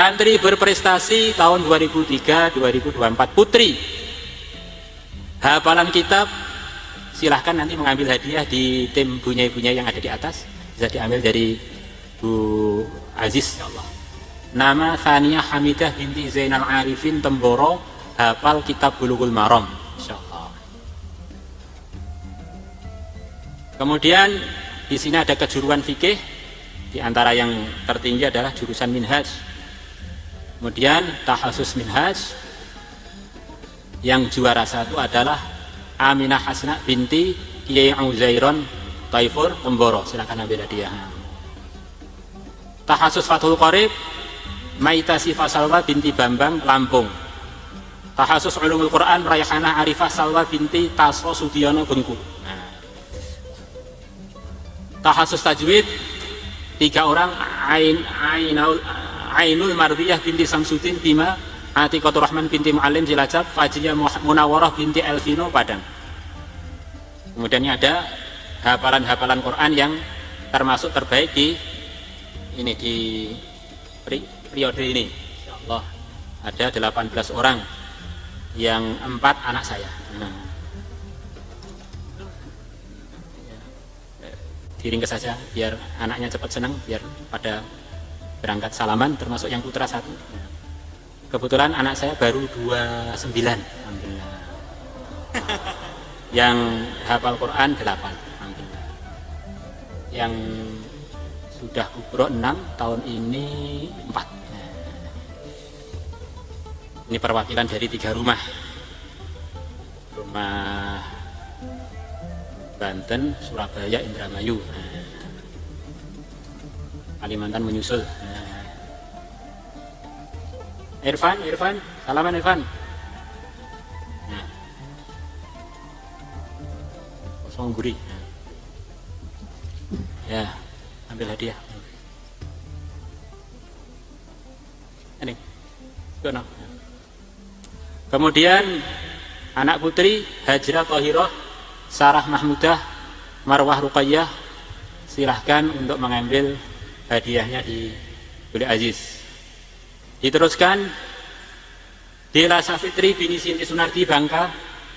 Santri berprestasi tahun 2003-2024 putri. Hafalan kitab silahkan nanti mengambil hadiah di tim bunyai-bunyai yang ada di atas. Bisa diambil dari Bu Aziz, insyaallah. Nama Thaniyah Hamidah binti Zainal Arifin Temboro, hafal kitab Bulughul Maram, insyaallah. Kemudian di sini ada kejuruan fikih, di antara yang tertinggi adalah jurusan Minhaj. Kemudian Tahasus Minhaj, yang juara satu adalah Aminah Hasnah binti Kiai Uzairon Taifur Temboro, silakan ambil hadiah. Tahasus Fathul Qorib Maita Sifa Salwa binti Bambang Lampung. Tahasus Ulumul Quran Rayhana Arifah Salwa binti Tasro Sudiono Bengkulu. Tahasus Tajwid 3 orang, Ainul Mardiyah binti Samsudin Bima, Atiqatur Rahman binti Mu'alim Cilacap, Fajiyah Munawarah binti Elvino Padang. Kemudian ada hafalan-hafalan Quran yang termasuk terbaik di periode ini. Insyaallah ada 18 orang, yang 4 anak saya. Diringkas saja biar anaknya cepat senang, biar pada berangkat salaman, termasuk yang putra 1. Kebetulan anak saya baru 29, alhamdulillah. Yang hafal Quran 8, alhamdulillah. Yang sudah kubro 6, tahun ini 4. Ini perwakilan dari 3 rumah. Rumah Banten, Surabaya, Indramayu. Kalimantan menyusul. Irfan, salaman Irfan. Kosong gurih. Ya, ambil hadiah. Ini, gono. Kemudian anak putri Hajrah Thahirah Sarah Mahmudah Marwah Ruqayyah, silahkan untuk mengambil hadiahnya di Buli Aziz. Diteruskan Dela Safitri binti Sinti Sunardi Bangka,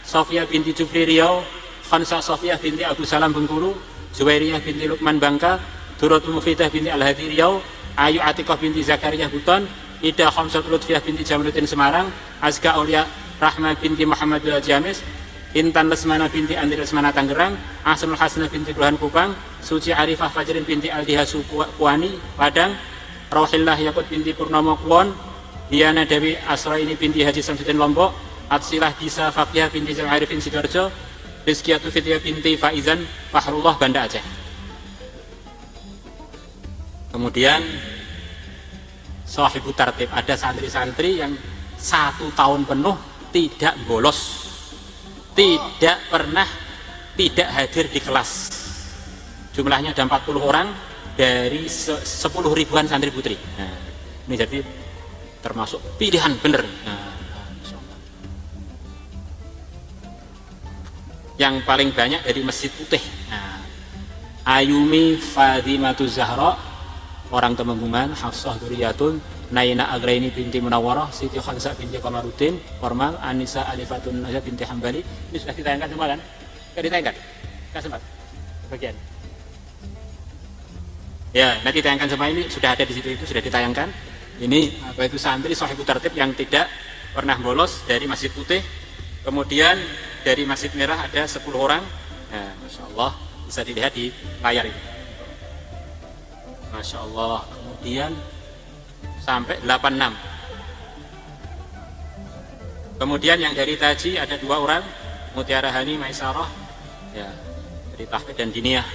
Sofia binti Jufri Riau, Khansa Sofia binti Abu Salam Bengkulu, Zuwairiyah binti Lukman Bangka, Duratul Mufidah binti Al-Hadi Riau, Ayu Atiqah binti Zakaria Buton, Ida Khamsat Lutfiah binti Jamaluddin Semarang, Azka Aulia Rahma binti Muhammad Jamis, Intan Lesmana binti Andi Lesmana Tangerang, Asmul Hasanah binti Kelurahan Kupang, Suci Arifah Fajrin binti Aldihasu Puani Padang, Rohillah Yakut binti Purnomo Kuwon, Diana Dewi Asraini binti Haji Samsudin Lombok, Atsilah Disa Fakiyah binti Zam Arifin Sidoarjo, Rizkiyatu Fitiyah binti Faizan Fahrullah Banda Aceh. Kemudian Sohibu Tartib, ada santri-santri yang 1 tahun penuh tidak bolos, tidak pernah tidak hadir di kelas. Jumlahnya ada 40 orang dari 10 ribuan santri putri. Nah, ini jadi termasuk pilihan bener. Yang paling banyak dari Masjid Putih. Nah, Ayumi Fadimatu Zahra, orang Temenggungan, Hafsah Duriyatun, Naina Agraini binti Munawwarah, Siti Khansa binti Qamaruddin, Formal, Anissa Alifatun Najah binti Hambali. Ini sudah ditayangkan semua kan? Sudah ditayangkan? Tidak sempat? Bagian. Ya, nanti ditayangkan semua, ini sudah ada di situ, itu sudah ditayangkan. Ini apa itu santri Sohibu Tartib yang tidak pernah bolos dari Masjid Putih. Kemudian dari Masjid Merah ada 10 orang. Nah, Masya Allah, bisa dilihat di layar ini. Masya Allah. Kemudian sampai 86. Kemudian yang dari Taji ada 2 orang, Mutiara Hani Maisarah, ya, dari Tahfidz dan Diniyah.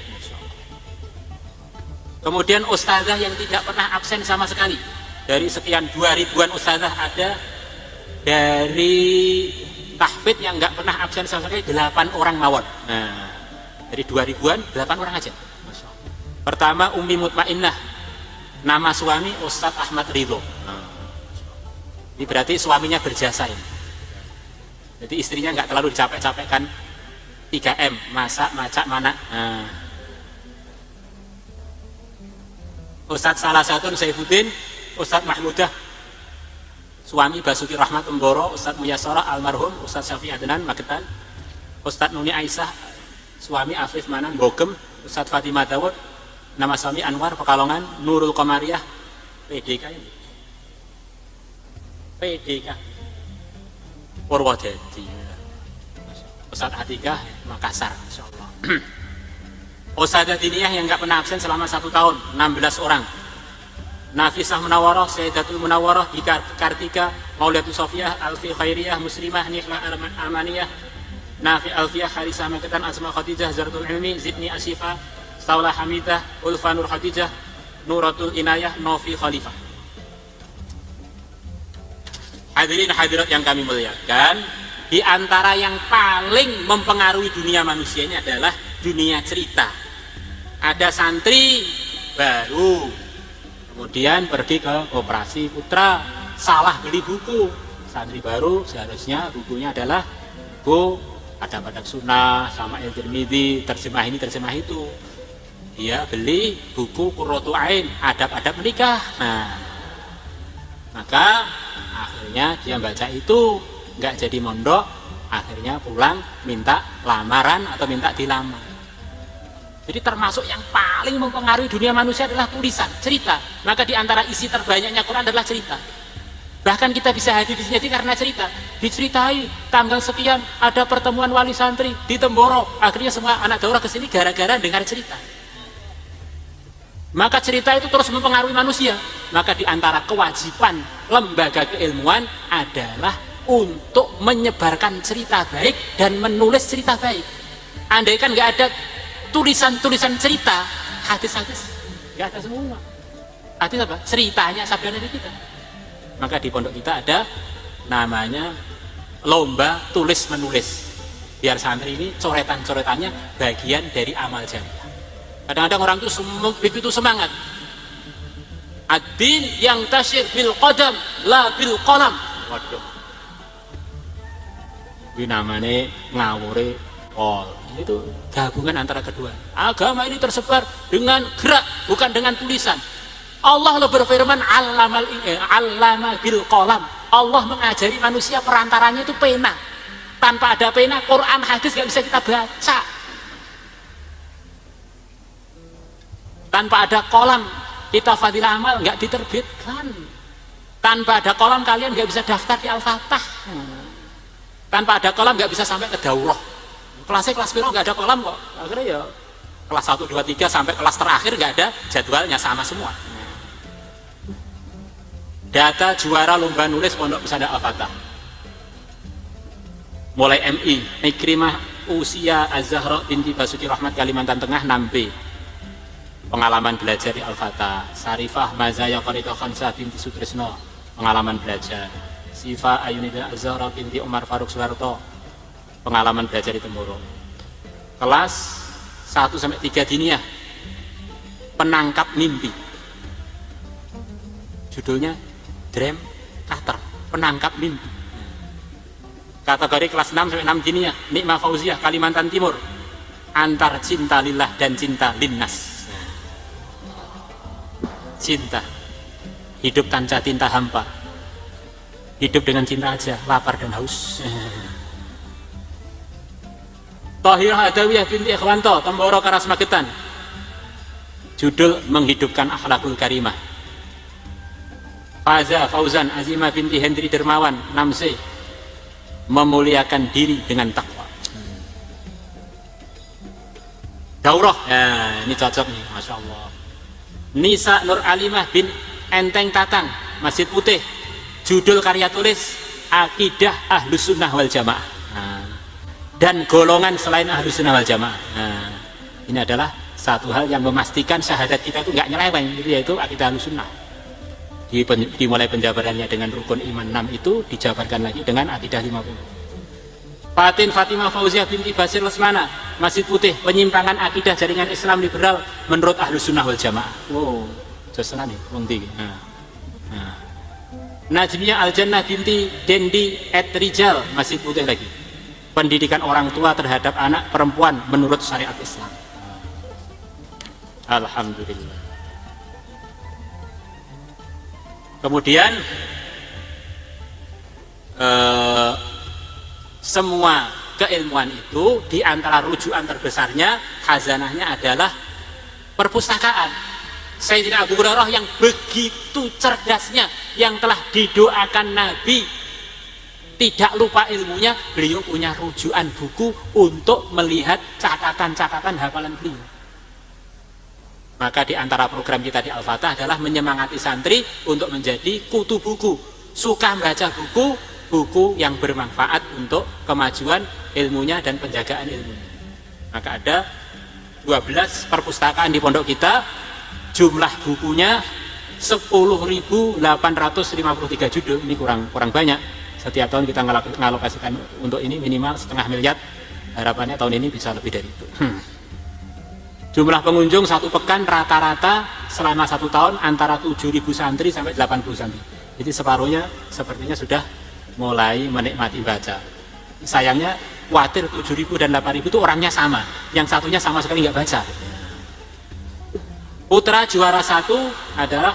Kemudian ustazah yang tidak pernah absen sama sekali, dari sekian 2000-an ustazah ada dari Tahfidz yang nggak pernah absen sama sekali 8 orang mawon. Nah, dari 2000-an 8 orang aja. Pertama Umi Mutmainnah, nama suami Ustadz Ahmad Ridho. Ini berarti suaminya berjasa ini. Jadi istrinya nggak terlalu dicapek-capekkan, 3M, masak, macak, mana. Nah. Ustadz Salah Satun Saifuddin, Ustadz Mahmudah suami Basuki Rahmat Emboro, Ustadz Muyasara almarhum, Ustadz Syafi Adnan Magetan, Ustadz Nuni Aisyah, suami Afif Manan Bogem, Ustadz Fatimah Dawud, nama suami Anwar Pekalongan, Nurul Komariah, PDK ini. PDK Purwodadi, Ustadz Atikah Makassar, insyaallah. Ustadzah Diniyah yang nggak pernah absen selama 1 tahun, 16 orang. Nafisah Munawarah, Sayyidatul Munawarah, Dika Kartika, Mauliatul Sofiyah, Alfi Khairiyah, Muslimah, Niklah Amaniyah, Nafi Alfiyah, Harisah Maketan, Asma Khadijah, Zaratul Ilmi, Zidni Asyifa, Saulah Hamidah, Ulfa Nur Khadijah, Nuratul Inayah, Novi Khalifah. Hadirin hadirat yang kami muliakan, di antara yang paling mempengaruhi dunia manusia ini adalah dunia cerita. Ada santri baru, kemudian pergi ke Koperasi Putra, salah beli buku. Santri baru seharusnya bukunya adalah buku Adab-adab Sunnah, sama Al-Tirmidzi, terjemah ini terjemah itu. Dia beli buku Qurratu Ain, adab-adab menikah. Nah, maka akhirnya dia baca itu, nggak jadi mondok, akhirnya pulang minta lamaran atau minta dilamar. Jadi termasuk yang paling mempengaruhi dunia manusia adalah tulisan, cerita. Maka di antara isi terbanyaknya Quran adalah cerita. Bahkan kita bisa hadir di sini karena cerita. Diceritai tanggal sekian ada pertemuan wali santri di Temboro. Akhirnya semua anak daurah ke sini gara-gara dengar cerita. Maka cerita itu terus mempengaruhi manusia. Maka di antara kewajiban lembaga keilmuan adalah untuk menyebarkan cerita baik dan menulis cerita baik. Andaikan nggak ada tulisan-tulisan cerita, hadis-hadis nggak ada semua. Hadis apa? Ceritanya sabda Nabi kita. Maka di pondok kita ada namanya lomba tulis menulis. Biar santri ini coretan-coretannya bagian dari amal jariah. Kadang-kadang orang itu begitu semangat. Ad-din yang tasyir bil qadam la bil qalam. Waduh. Ini namanya ngawure qol. Itu gabungan antara kedua. Agama ini tersebar dengan gerak, bukan dengan tulisan. Allah berfirman allama bil qalam. Allah mengajari manusia perantaranya itu pena. Tanpa ada pena, Quran hadis gak bisa kita baca. Tanpa ada kolam, kita fadilah amal nggak diterbitkan. Tanpa ada kolam kalian nggak bisa daftar di Al-Fatah. Tanpa ada kolam nggak bisa sampai ke daurah. Kelasnya kelas biru nggak ada kolam kok. Akhirnya ya kelas 1, 2, 3 sampai kelas terakhir nggak ada jadwalnya, sama semua. Data juara lomba nulis Pondok Pesantren Al-Fatah. Mulai MI, Ikrimah Usia Az-Zahra binti Basuki Rahmat Kalimantan Tengah 6B. Pengalaman belajar di Al-Fatah. Sarifah Mazaya Qarito Khansah binti Sutrisno, pengalaman belajar. Sifa Ayunida Az-Zahra binti Umar Faruk Suharto, pengalaman belajar di Temboro. Kelas 1-3 Diniyah, penangkap mimpi. Judulnya Dream Cutter, penangkap mimpi. Kategori kelas 6-6 Diniyah, Nikmah Fauziah Kalimantan Timur, antar cinta lillah dan cinta linnas. Cinta, hidup tanpa tinta hampa, hidup dengan cinta aja, lapar dan haus. Tahirah Adawiyah binti Ikhwanto, Temboro Karas Magetan, judul menghidupkan akhlakul karimah. Fauzan Azimah binti Hendri Dermawan 6C, memuliakan diri dengan takwa. Daurah, ya, ini cocok nih, masya Allah. Nisa Nur Alimah bin Enteng Tatang, Masjid Putih, judul karya tulis Akidah Ahlus Sunnah wal Jamaah. Dan golongan selain Ahlus Sunnah wal Jamaah. Ini adalah satu hal yang memastikan syahadat kita itu nggak nyeleweng, yaitu akidah Ahlus Sunnah. Dimulai penjabarannya dengan rukun iman 6 itu dijabarkan lagi dengan akidah 50. Fatin Fatimah Fauziah binti Basir Lesmana, Masjid Putih, penyimpangan akidah jaringan Islam liberal menurut Ahlus Sunnah wal Jamaah. Wow, jasa nih, Najmiyah Al-Jannah binti Dendi et Rijal, Masjid Putih lagi, pendidikan orang tua terhadap anak perempuan menurut syariat Islam. Alhamdulillah. Kemudian semua keilmuan itu di antara rujukan terbesarnya, khazanahnya adalah perpustakaan. Sayyidina Abu Hurairah yang begitu cerdasnya, yang telah didoakan Nabi tidak lupa ilmunya, beliau punya rujukan buku untuk melihat catatan-catatan hafalan beliau. Maka di antara program kita di Al-Fatah adalah menyemangati santri untuk menjadi kutu buku, suka membaca buku yang bermanfaat untuk kemajuan ilmunya dan penjagaan ilmunya. Maka ada 12 perpustakaan di pondok kita, jumlah bukunya 10.853 judul. Ini kurang banyak. Setiap tahun kita ngalokasikan untuk ini minimal 0,5 miliar. Harapannya tahun ini bisa lebih dari itu. Jumlah pengunjung satu pekan rata-rata selama 1 tahun antara 7.000 santri sampai 80 santri. Jadi separuhnya sepertinya sudah mulai menikmati baca. Sayangnya khawatir 7.000 dan 8.000 itu orangnya sama, yang satunya sama sekali nggak baca. Putra juara 1 adalah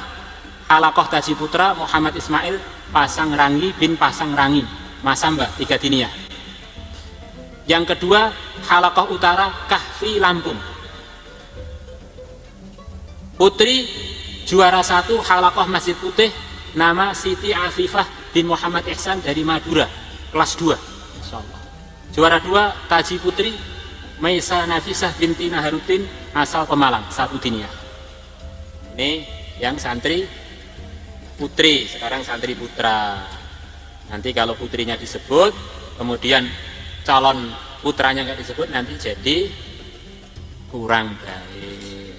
Halaqah Taji Putra Muhammad Ismail Pasangrangi bin Pasangrangi Masamba 3 Diniyah. Yang kedua Halaqah Utara Kahfi Lampung. Putri juara 1 Halaqah Masjid Putih nama Siti Afifah bin Muhammad Ihsan dari Madura kelas 2. Insyaallah. Juara 2 Taji Putri Maisa Nafisah binti Naharuddin asal Pemalang 1 Diniyah. Ini yang santri putri, sekarang santri putra. Nanti kalau putrinya disebut, kemudian calon putranya nggak disebut, nanti jadi kurang baik.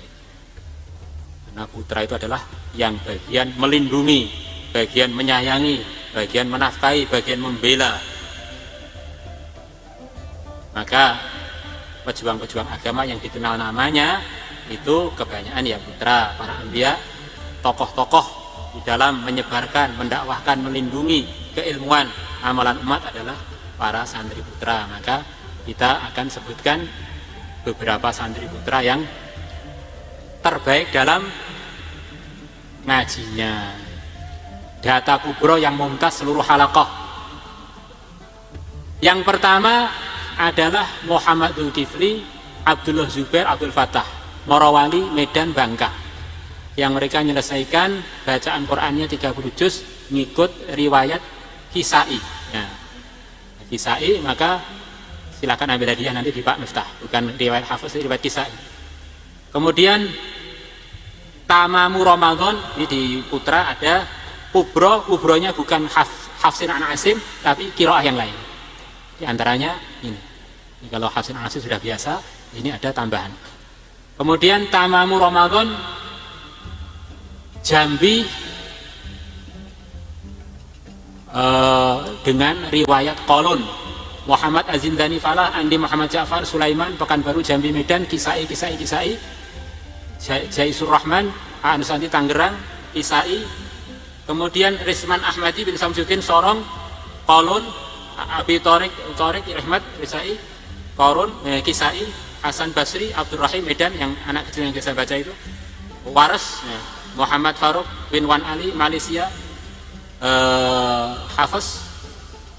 Karena putra itu adalah yang bagian melindungi, bagian menyayangi, bagian menafkahi, bagian membela. Maka pejuang-pejuang agama yang dikenal namanya itu kebanyakan ya putra para anbiya, tokoh-tokoh di dalam menyebarkan, mendakwahkan, melindungi keilmuan amalan umat adalah para santri putra. Maka kita akan sebutkan beberapa santri putra yang terbaik dalam ngajinya. Data kubro yang mumtaz seluruh halaqah. Yang pertama adalah Muhammad Dzulkifli, Abdullah Zubair, Abdul Fattah, Morawali, Medan, Bangka, yang mereka menyelesaikan bacaan Qur'annya 30 juz ngikut riwayat Kisai. Nah, Kisai maka silakan ambil hadiah nanti di Pak Miftah, bukan riwayat Hafiz, riwayat Kisai. Kemudian Tamamu Ramadan ini di Putra ada kubronya bukan Hafsin an Asim tapi qiraah yang lain. Di antaranya ini. Kalau Hafsin an Asim sudah biasa, ini ada tambahan. Kemudian Tamamu Ramadan Jambi dengan riwayat Qalun, Muhammad Azindani Falah, Andi Muhammad Ja'far, Sulaiman, Pekanbaru, Jambi, Medan, Kisai, Jaisur Rahman, Anusanti Tangerang, Kisai. Kemudian Risman Ahmadi bin Samsudin Sorong, Qalun, Abi Torik Rahmat, Kisai, Qarun, Kisai, Hasan Basri, Abdul Rahim Medan yang anak kecil yang biasa baca itu, Waras, Muhammad Faruk bin Wan Ali Malaysia, Hafiz,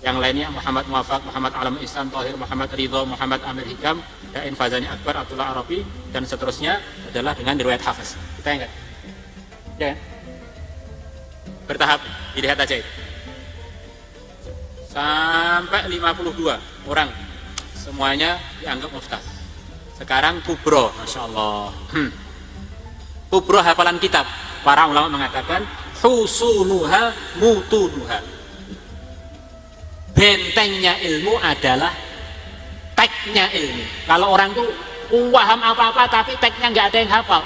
yang lainnya Muhammad Muwafaq, Muhammad Alam Ihsan Tahir, Muhammad Ridho, Muhammad Amir Hikam, Dain Fazani Akbar, Abdullah Arabi, dan seterusnya adalah dengan riwayat Hafiz. Kita ingat ya kan? Bertahap, dilihat aja itu sampai 52 orang semuanya dianggap mustaz. Sekarang kubro, Masya Allah. Kubro hafalan kitab. Para ulama mengatakan husunuha mutunuha. Bentengnya ilmu adalah teknya ilmu. Kalau orang tuh paham apa-apa tapi teknya nggak ada yang hafal.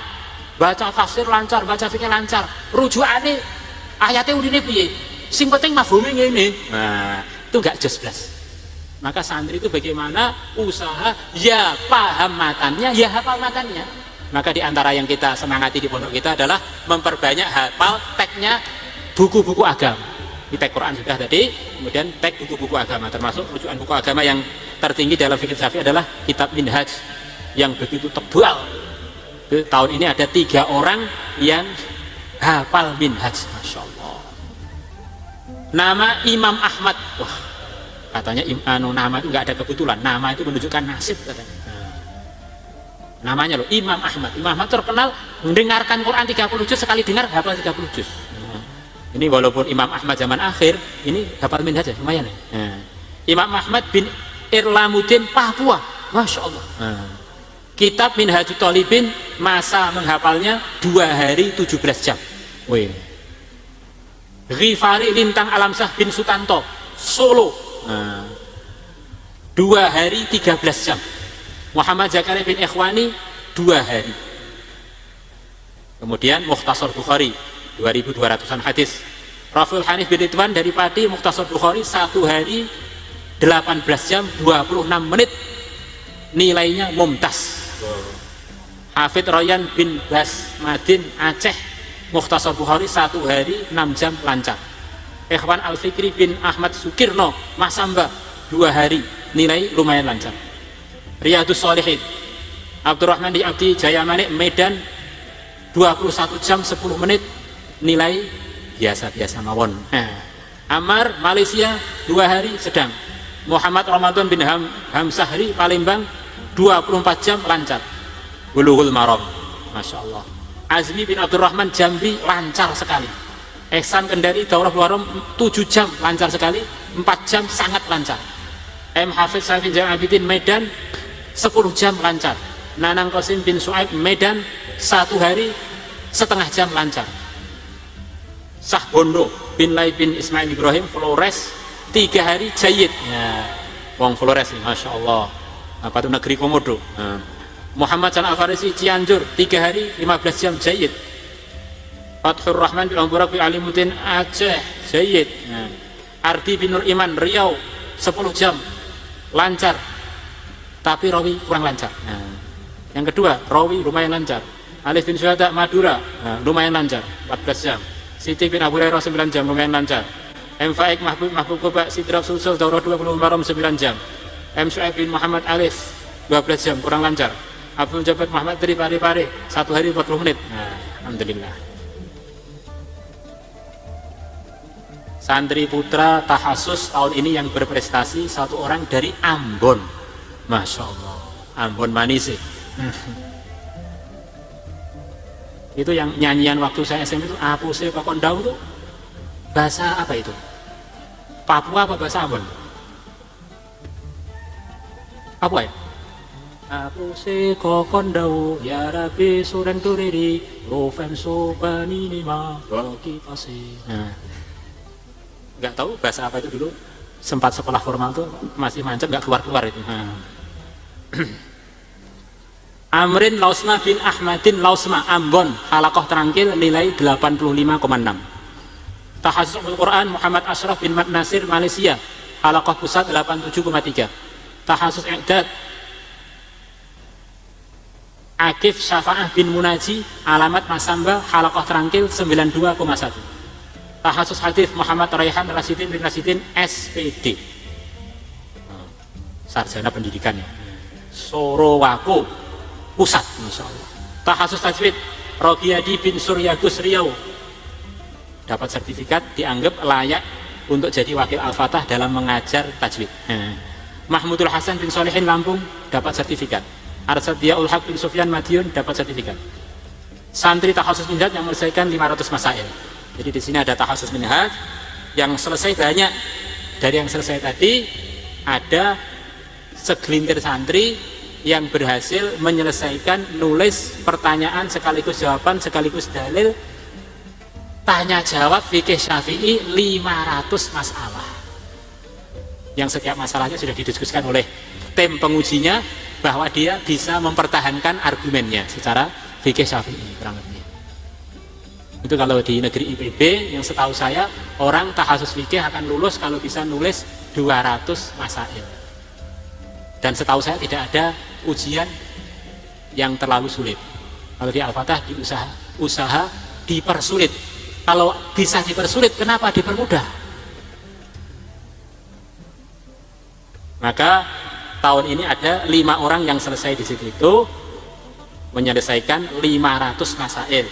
Baca tafsir lancar, baca fikih lancar. Rujukane ayatnya udine piye? Sing penting mafhume ngene. Nah, itu nggak jelas. Maka santri itu bagaimana usaha ya paham matannya, ya hafal matannya. Maka di antara yang kita semangati di pondok kita adalah memperbanyak hafal teksnya buku-buku agama. Di teks Quran sudah tadi, kemudian teks buku-buku agama, termasuk rujukan buku agama yang tertinggi dalam fikih Syafi'i adalah kitab Minhaj yang begitu tebal. Tahun ini ada 3 orang yang hafal Minhaj, Masya Allah. Nama Imam Ahmad. Wah, katanya nama itu nggak ada kebetulan, nama itu menunjukkan nasib katanya. Namanya loh Imam Ahmad. Imam Ahmad terkenal mendengarkan Quran 30 juz, sekali dengar hafal 30 juz. Ini walaupun Imam Ahmad zaman akhir, ini hafal minhaj aja lumayan ya. Imam Ahmad bin Irlamuddin Papua, masya Allah. Kitab Minhajut Thalibin masa menghafalnya 2 hari 17 jam. Wih. Ghifari Lintang Alamsah bin Sutanto Solo 2 hari 13 jam. Muhammad Zakaria bin Ikhwani 2 hari. Kemudian Mukhtasar Bukhari 2200-an hadis. Rafiul Hanif bin Ridwan dari Pati, Mukhtasar Bukhari 1 hari 18 jam 26 menit, nilainya mumtaz. Hafid Royan bin Basmadin Aceh, Mukhtasar Bukhari 1 hari 6 jam lancar. Ikhwan Al-Fikri bin Ahmad Sukirno Masamba 2 hari, nilai lumayan lancar. Riyadus Shalihin Abdurrahman di Abdi Jayamanik Medan 21 jam 10 menit, nilai biasa-biasa mawon. Amar Malaysia 2 hari sedang. Muhammad Ramadan bin Hamsahri Palembang 24 jam lancar. Bulughul Maram, masya Allah. Azmi bin Abdurrahman Jambi lancar sekali. Ihsan Kendari Daurah Warom 7 jam lancar sekali, 4 jam sangat lancar. M. Hafiz Saifin Jain Abidin Medan 10 jam lancar. Nanang Qasim bin Su'aib Medan 1 hari setengah jam lancar. Sah Bondo bin Lai bin Ismail Ibrahim Flores 3 hari jayid. Ya, wong Flores nih, masya Allah. Apa itu negeri Komodo. Muhammad San Al-Farisi Cianjur 3 hari 15 jam jayid. Fathur Rahman bin Amburak bin Alimuddin Aceh jayid. Ardi bin Nur Iman Riau 10 jam lancar, tapi rawi kurang lancar. Yang kedua, rawi lumayan lancar. Alif bin Syuhada Madura lumayan lancar 14 jam. Siti bin Abu Hurairah 9 jam lumayan lancar. M. Faik Mahbub Kubak Sidraf Sulsul Daurah 20 Maram 9 jam. M. Syuaib bin Muhammad Alif 12 jam kurang lancar. Abdul Jabbar Muhammad Tri Pare 1 hari 40 menit. Alhamdulillah. Santri putra tahasus tahun ini yang berprestasi 1 orang dari Ambon, masya Allah. Ambon Manise. Itu yang nyanyian waktu saya SMP itu Apuse Pakondau itu bahasa apa itu? Papua apa bahasa Ambon? Apa ya? Apuse Kokondau ya Rabbi Sureng Turiri Roven Sobani Nima Bagi Pase. Nggak tahu bahasa apa itu dulu. Sempat sekolah formal tuh masih mancep, nggak keluar-keluar itu. Amrin Lausma bin Ahmadin Lausma Ambon Halakoh Terangkil nilai 85,6. Tahassus Al-Quran Muhammad Ashraf bin Mat Nasir Malaysia Halakoh Pusat 87,3. Tahassus I'dad Akif Syafa'ah bin Munaji Alamat Masamba Halakoh Terangkil 92,1. Tahassus Hadis Muhammad Raihan Rasidin bin Rasidin SPD, sarjana pendidikannya, Sorowako Pusat, masya Allah. Tahassus Tajwid Rogiadi bin Suryagus Riau dapat sertifikat, dianggap layak untuk jadi wakil Al-Fatah dalam mengajar tajwid. Mahmudul Hasan bin Solehin Lampung dapat sertifikat. Arsad Diaul Haq bin Sufyan Madiun dapat sertifikat. Santri tahassus minhaj yang menyelesaikan 500 masail. Jadi di sini ada tahassus minhaj yang selesai banyak. Dari yang selesai tadi ada segelintir santri yang berhasil menyelesaikan nulis pertanyaan sekaligus jawaban sekaligus dalil tanya jawab fikih Syafi'i 500 masalah. Yang setiap masalahnya sudah didiskusikan oleh tim pengujinya bahwa dia bisa mempertahankan argumennya secara fikih Syafi'i kurang lebih. Itu kalau di negeri IPB yang setahu saya orang tahassus fikih akan lulus kalau bisa nulis 200 masail. Dan setahu saya tidak ada ujian yang terlalu sulit. Kalau di Al-Fatah usaha dipersulit. Kalau bisa dipersulit, kenapa dipermudah? Maka tahun ini ada 5 orang yang selesai di situ itu menyelesaikan 500 masail.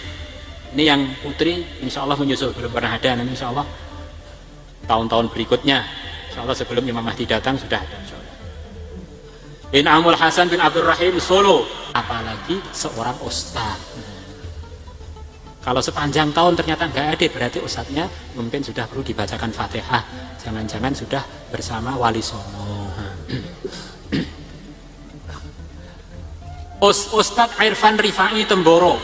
Ini yang putri insya Allah menyusul, belum pernah ada, insya Allah tahun-tahun berikutnya. Insyaallah sebelum Imam Mahdi datang sudah ada. In'amul Hasan bin Abdurrahim Solo, apalagi seorang ustaz. Kalau sepanjang tahun ternyata nggak ada, berarti ustadznya mungkin sudah perlu dibacakan Fatihah. Jangan-jangan sudah bersama Wali Songo. Ustadz Irfan Rifai Temboro,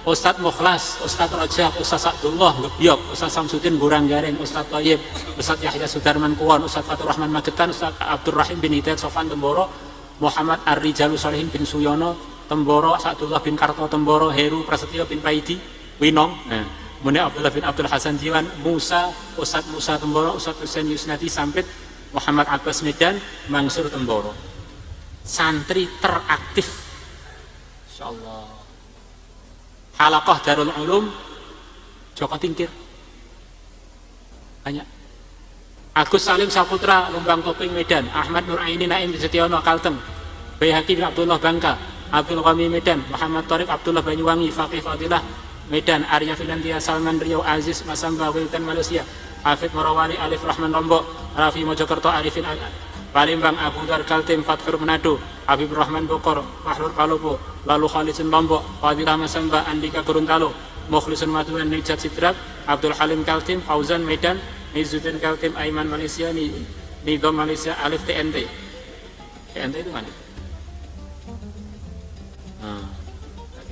Ustadz Mukhlas, Ustadz Rajab, Ustadz Abdullah Gebyok, Ustadz Samsudin Buranggaring, Ustadz Thayyib, Ustadz Yahya Sudarman Kuon, Ustadz Fatur Rahman Magetan, Ustadz Abdurrahim bin Hidayat Sofan Temboro, Muhammad Ar-Rijalu Solihin bin Suyono Temboro, Sa'dullah bin Karto Temboro, Heru Prasetyo bin Paidi Winong, kemudian Abdullah bin Abdul Hasan Jiwan, Musa, Ustadz Musa Temboro, Ustadz Hussein Yusnati Sampit, Muhammad Abbas Medan, Mansur Temboro. Santri teraktif, insyaallah. Halaqah Darul Ulum Joko Tingkir banyak. Agus Salim Saputra Lumbang Toping Medan, Ahmad Nur Aini Naim Setiono Kalteng, Baihaqi bin Abdullah Bangka, Abdul Ghani Medan, Muhammad Tariq Abdullah Banyuwangi, Faqih Fadilah Medan, Arya Filantia Salman Riau Aziz Masamba Wiltan Malaysia, Hafid Morawali Alif Rahman Lombok, Rafi Mojokerto Arifin Palembang, Abu Dar Kaltim Fathur Manado, Habib Rahman Bokor, Mahlur Palopo, lalu Khalisun Lombok, Fadilah Masamba Andika Gorontalo, Mukhlisun Maduan Nijat Sidrak, Abdul Halim Kaltim, Fauzan Medan, Izzuddin Kaltim, Aiman Malaysia, Nidom Malaysia, Alif TNT. TNT itu mana?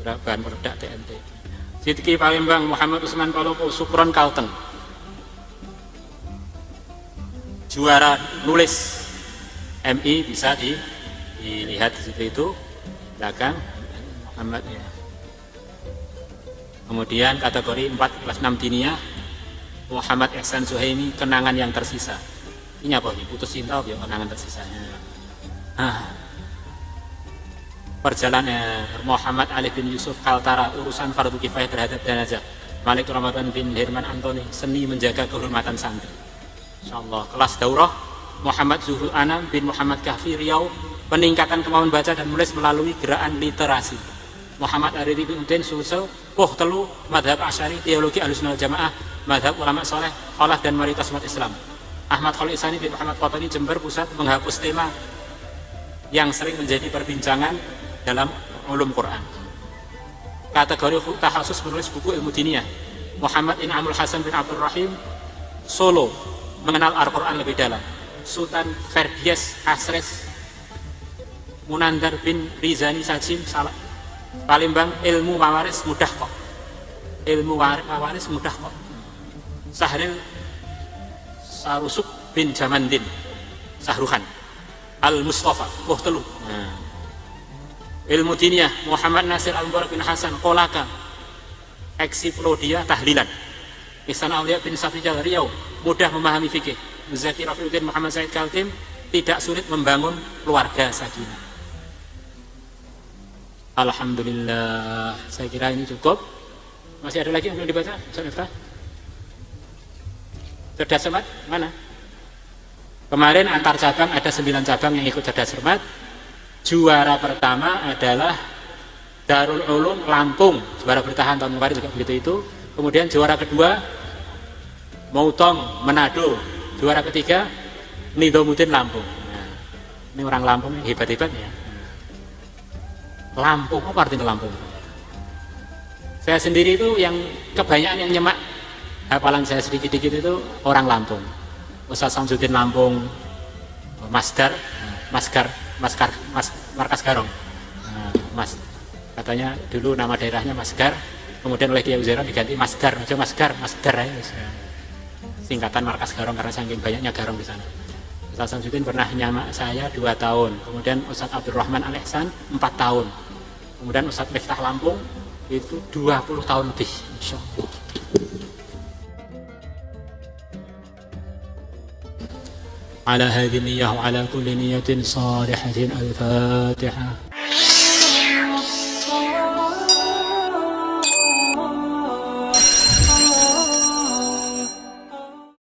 Kira bahan peledak TNT. Sidki Palembang, Muhammad Usman Palopo, Sukron Kalteng. Juara nulis MI bisa dilihat di situ itu belakang Muhammad ya. Kemudian kategori 4 kelas 6 diniyah Muhammad Ihsan Suhaimi, kenangan yang tersisa. Ini apa nih? Putus cinta ya, kenangan tersisanya. Perjalanan Muhammad Ali bin Yusuf Kaltara, urusan fardu kifayah terhadap jenazah. Malik Ramadan bin Herman Antoni, seni menjaga kehormatan santri. Insyaallah. Kelas daurah Muhammad Zuhul Anam bin Muhammad Kahfi Riau, peningkatan kemampuan baca dan menulis melalui gerakan literasi. Muhammad Aridi bin Udin Sulsel, Telu, Madhab Asyari, Teologi Ahlussunnah Jamaah, Madhab Ulama Soleh, Khalaf dan Mayoritas Umat Islam. Ahmad Khalil Isani bin Muhammad Qatani Jember Pusat, menghapus tema yang sering menjadi perbincangan dalam ulum Quran. Kategori takhasus menulis buku ilmu diniyah Muhammad In'amul Hasan bin Abdul Rahim Solo, mengenal Al-Quran lebih dalam. Sultan Ferdies Asres Munandar bin Rizani Sajim Palembang, ilmu mawaris mudah kok. Ilmu mawaris mudah kok. Sahril Sarusuk bin Jamandin Sahruhan Al-Mustafa Telu. Ilmu diniyah Muhammad Nasir Al-Mubarak bin Hasan Kolaka, Eksiplodia Tahlilan. Ihsan Aulia bin Safijal Riau, mudah memahami fikih. Zaki Rafiuddin Muhammad Said Kaltim, tidak sulit membangun keluarga sakinah. Alhamdulillah, saya kira ini cukup. Masih ada lagi yang belum dibaca? Ustaz Miftah? Cerdas Cermat mana? Kemarin antar cabang ada 9 cabang yang ikut Cerdas Cermat. Juara pertama adalah Darul Ulum Lampung, juara bertahan tahun kemarin juga begitu itu. Kemudian juara kedua Mautong Manado, juara ketiga Nidomuddin Lampung. Nah, ini orang Lampung hebat-hebat ya. Lampung, apa artinya Lampung? Saya sendiri itu yang kebanyakan yang nyemak hafalan saya sedikit-sedikit itu orang Lampung. Ustaz Samsudin Lampung, Masdar, Markas Garong. Mas, katanya dulu nama daerahnya Masgar, kemudian oleh Kiai Uzairah diganti Masdar, aja Masdar ya. Singkatan Markas Garong karena saking banyaknya garong di sana. Ustaz Samsudin pernah nyamak saya 2 tahun, kemudian Ustaz Abdurrahman Al-Ihsan 4 tahun, kemudian Ustaz Miftah Lampung itu 20 tahun lebih, insyaallah. Ala hadhihi niyyah wa ala kulli niyyatin shalihatin al-Fatihah.